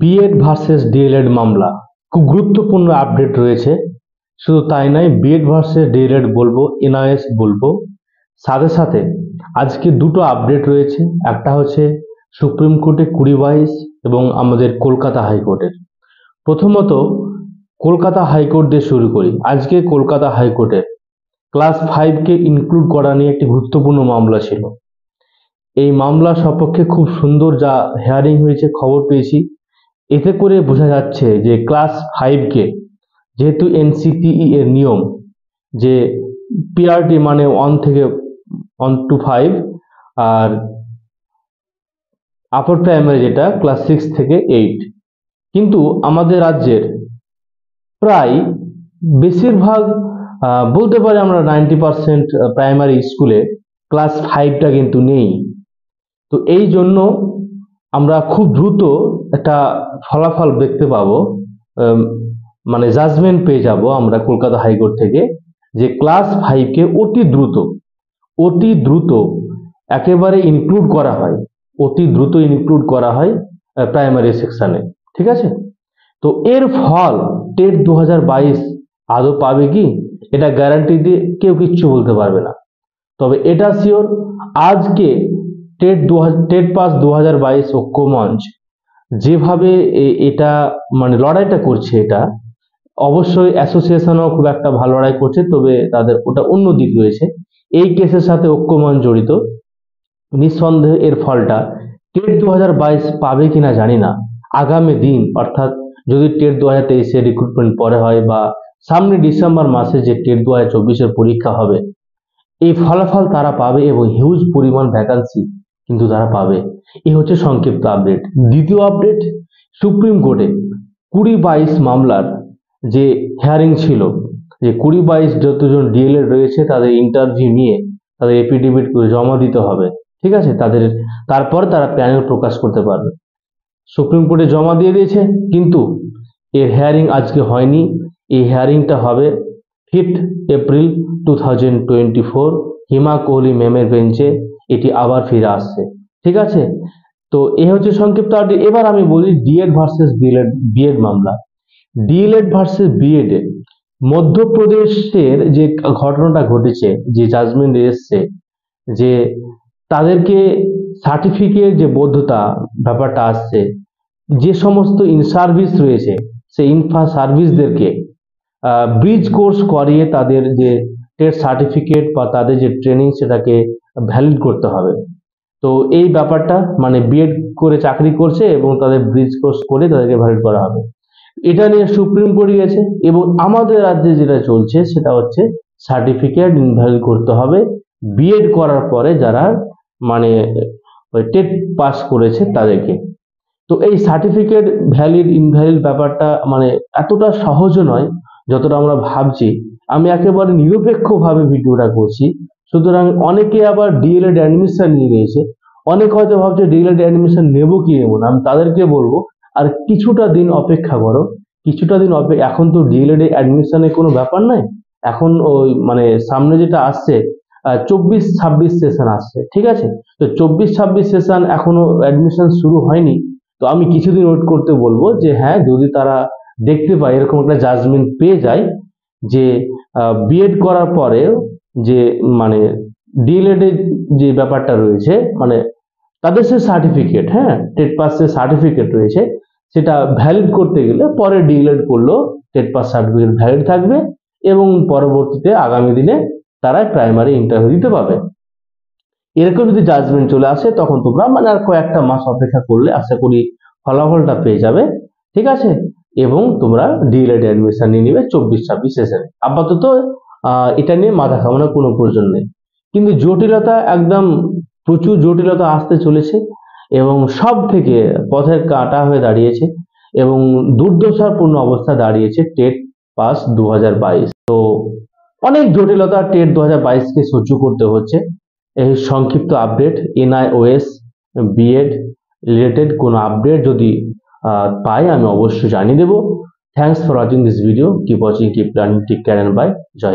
B Ed versus D.El.Ed মামলা খুব গুরুত্বপূর্ণ আপডেট রয়েছে। শুধু তাই নয়, বিএড ভার্সেস ডিএলএড বলবো, এনআইএস বলবো, সাথে সাথে আজকে দুটো আপডেট রয়েছে। একটা হচ্ছে সুপ্রিম কোর্টে 2022 এবং আমাদের কলকাতা হাইকোর্টের। প্রথমত কলকাতা হাইকোর্ট দিয়ে শুরু করি। আজকে কলকাতা হাইকোর্টের ক্লাস 5কে ইনক্লুড করা নিয়ে একটি গুরুত্বপূর্ণ মামলা ছিল। এই মামলা সপক্ষে খুব সুন্দর যা হিয়ারিং হয়েছে খবর পেয়েছি। এতে করে বোঝা যাচ্ছে যে ক্লাস 5কে যেহেতু এনসিটিই এর নিয়ম যে পিআরটি মানে 1 to 5 আর আপার প্রাইমারি যেটা ক্লাস 6 থেকে 8, কিন্তু আমাদের রাজ্যের প্রায় বেশিরভাগ বলতে পারি আমরা 90% প্রাইমারি স্কুলে ক্লাস 5টা কিন্তু নেই। তো এই জন্য আমরা খুব দ্রুত একটা ফলাফল দেখতে পাবো, মানে জাজমেন্ট পেয়ে যাব আমরা কলকাতা হাইকোর্ট থেকে যে ক্লাস 5কে অতি দ্রুত একেবারে ইনক্লুড করা হয় প্রাইমারি সেকশনে। ঠিক আছে, তো এর ফল টেট 2022 আদৌ পাবে কি, এটা গ্যারান্টি দিয়ে কেউ কিচ্ছু বলতে পারবে না। তবে এটা শিওর, আজকে টেট পাস 2022 ঐক্য মঞ্চ যেভাবে এটা মানে লড়াইটা করছে, এটা অবশ্যই অ্যাসোসিয়েশনও খুব একটা ভালো লড়াই করছে, তবে তাদের ওটা অন্য দিক রয়েছে। এই কেসের সাথে ঐক্য মঞ্চ জড়িত। নিঃসন্দেহে এর ফলটা টেট 2022 পাবে কিনা জানি না। আগামী দিন অর্থাৎ যদি টেট 2023 রিক্রুটমেন্ট পরে হয় বা সামনে ডিসেম্বর মাসে যে টেট 2024 পরীক্ষা হবে, এই ফলাফল তারা পাবে এবং হিউজ পরিমাণ ভ্যাকান্সি কিন্তু তারা পাবে। এই হচ্ছে সংক্ষিপ্ত আপডেট। দ্বিতীয় আপডেট, সুপ্রিম কোর্টে 2022 মামলার যে হিয়ারিং ছিল, যে 2022 যতজন ডিএলএড রয়েছে তাদের ইন্টারভিউ নিয়ে তাদের এফিডেভিট করে জমা দিতে হবে। ঠিক আছে, তারপর তারা প্যানেল প্রকাশ করতে পারবে। সুপ্রিম কোর্টে জমা দিয়ে দিয়েছে, কিন্তু এর হিয়ারিং আজকে হয়নি। এই হিয়ারিংটা হবে 5 এপ্রিল 2024 হিমা কোহলি ম্যামের বেঞ্চে এটি আবার ফিরে আসছে। ঠিক আছে, তো এ হচ্ছে সংক্ষিপ্ত আপডেট। এবার আমি বলি ডিএড ভার্সেস বিএড মামলা। ডিএলএড ভার্সেস বিএড এ মধ্যপ্রদেশের যে ঘটনাটা ঘটেছে, যে জাজমেন্ট এসছে যে তাদেরকে সার্টিফিকেট যে বৈধতা ব্যাপারটা আসছে, যে সমস্ত ইন সার্ভিস রয়েছে সেই ইনফা সার্ভিসদেরকে ব্রিজ কোর্স করিয়ে তাদের যে টেট সার্টিফিকেট বা তাদের যে ট্রেনিং সেটাকে ভ্যালিড করতে হবে। তো এই ব্যাপারটা মানে বিএড করে চাকরি করছে এবং তাদের ব্রিজ কোর্স করে তাদেরকে ভ্যালিড করা হবে, এটা নিয়ে সুপ্রিম কোর্ট গেছে। এবং আমাদের রাজ্যে যেটা চলছে সেটা হচ্ছে সার্টিফিকেট ইনভ্যালিড করতে হবে বিএড করার পরে যারা মানে টেট পাস করেছে তাদেরকে। তো এই সার্টিফিকেট ভ্যালিড ইনভ্যালিড ব্যাপারটা মানে এতটা সহজ নয় যতটা আমরা ভাবছি। আমি একেবারে নিরপেক্ষভাবে ভিডিওটা করছি, সুতরাং অনেকে আবার ডিএলএড অ্যাডমিশন নিয়ে নিয়েছে, অনেকে হয়তো ভাবছে ডিএলএড অ্যাডমিশন নেবো কি নেবো না। আমি তাদেরকে বলবো আর কিছুটা দিন অপেক্ষা করো, এখন তো ডিএলএড অ্যাডমিশনের কোনো ব্যাপার নাই। এখন ওই মানে সামনে যেটা আসছে 24-26 সেশন আসছে। ঠিক আছে, তো 24-26 সেশন এখনো অ্যাডমিশন শুরু হয়নি। তো আমি কিছুদিন ওয়েট করতে বলবো যে হ্যাঁ, যদি তারা দেখতে পায় এরকম একটা জাজমেন্ট পেয়ে যায় যে বিএড করার পরে যে মানে ডিএলএড এর যে ব্যাপারটা রয়েছে, মানে তাদের সে সার্টিফিকেট, হ্যাঁ টেট পাসের সার্টিফিকেট রয়েছে, সেটা ভ্যালিড করতে গেলে পরে ডিএলএড করলেও টেট পাস সার্টিফিকেট ভ্যালিড থাকবে এবং পরবর্তীতে আগামী দিনে তারা প্রাইমারি ইন্টারভিউ দিতে পাবে। এরকম যদি জাজমেন্ট চলে আসে তখন তোমরা মানে আর কয়েকটা মাস অপেক্ষা করলে আশা করি ফলাফলটা পেয়ে যাবে। ঠিক আছে, এবং তোমরা ডিএলএড অ্যাডমিশন নিয়ে নিবে 24-26 সেশনে। আপাতত এটা নিয়ে মাথা ঘামানোর কোনো প্রয়োজন নেই, কিন্তু জটিলতা একদম প্রচুর জটিলতা আসতে চলেছে এবং সব থেকে পথের কাঁটা হয়ে দাঁড়িয়েছে এবং দুর্দশাপূর্ণ অবস্থা দাঁড়িয়েছে টেট পাস 2022। তো অনেক জটিলতা টেট 2022 কে সহ্য করতে হচ্ছে। এই সংক্ষিপ্ত আপডেট। এনআইওএস বিএড রিলেটেড কোনো আপডেট যদি পাই আমি অবশ্যই জানিয়ে দেবো। Thanks for watching this video. Keep watching, keep learning, take care and bye. Joy.